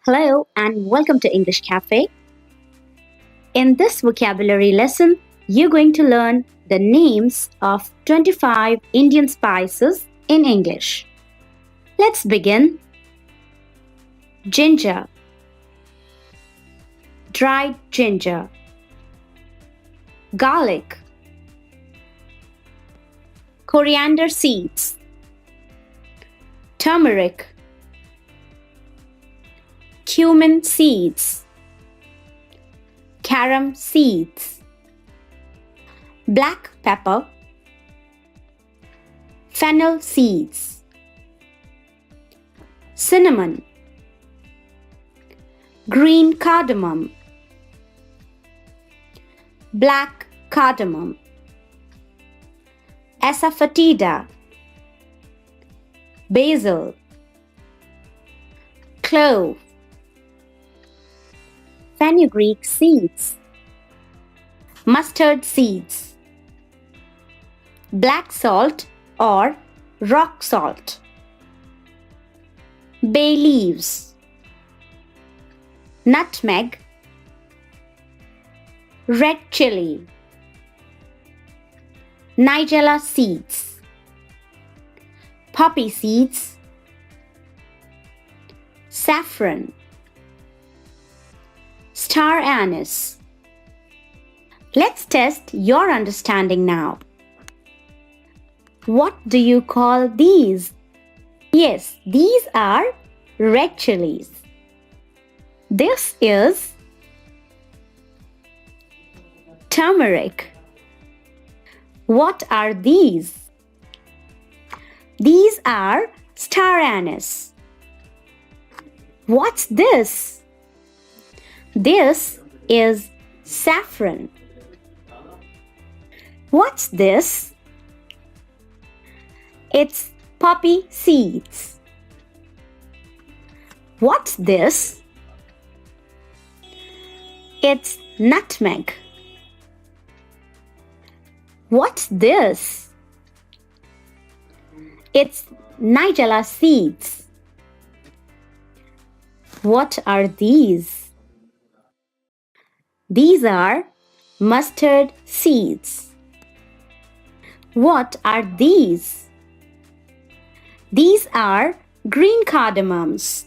Hello and welcome to English Cafe. In this vocabulary lesson, you're going to learn the names of 25 Indian spices in English. Let's begin. Ginger, dried ginger, garlic, coriander seeds, turmeric, cumin seeds, carom seeds, black pepper, fennel seeds, cinnamon, green cardamom, black cardamom, asafoetida, basil, clove, fenugreek seeds, mustard seeds, black salt or rock salt, bay leaves, nutmeg, red chili, nigella seeds, poppy seeds, saffron, star anise. Let's test your understanding now. What do you call these? Yes, these are red chilies. This is turmeric. What are these? These are star anise. What's this? This is saffron. What's this? It's poppy seeds. What's this? It's nutmeg. What's this? It's nigella seeds. What are these? These are mustard seeds. What are these? These are green cardamoms.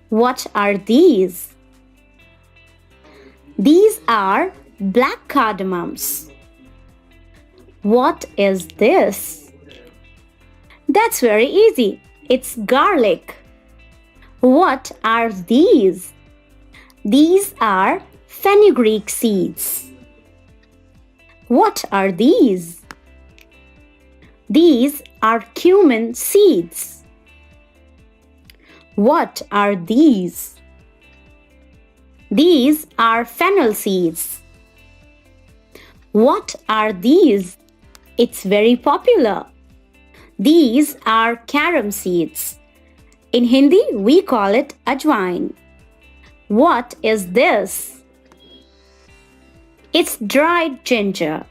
What are these? These are black cardamoms. What is this? That's very easy. It's garlic. What are these? These are fenugreek seeds. What are these? These are cumin seeds. What are these? These are fennel seeds. What are these? It's very popular. These are carom seeds. In Hindi, we call it ajwain. What is this? It's dried ginger.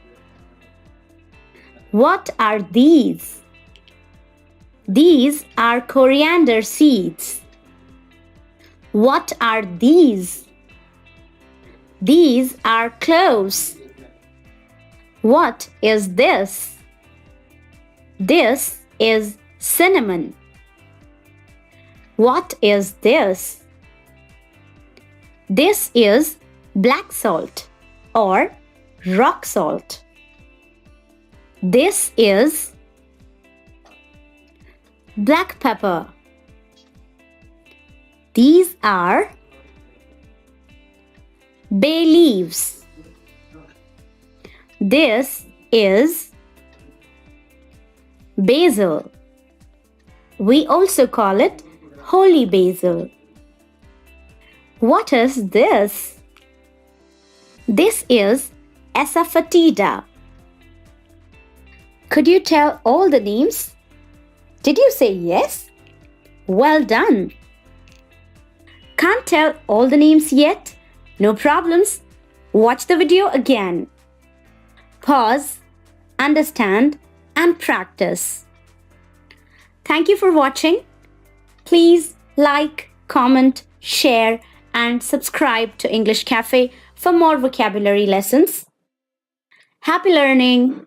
What are these? These are coriander seeds. What are these? These are cloves. What is this? This is cinnamon. What is this? This is black salt or rock salt. This is black pepper. These are bay leaves. This is basil. We also call it holy basil. What is this? This is asafoetida. Could you tell all the names? Did you say yes? Well done. Can't tell all the names yet? No problems. Watch the video again. Pause, understand, and practice. Thank you for watching. Please like, comment, share, and subscribe to English Cafe for more vocabulary lessons. Happy learning!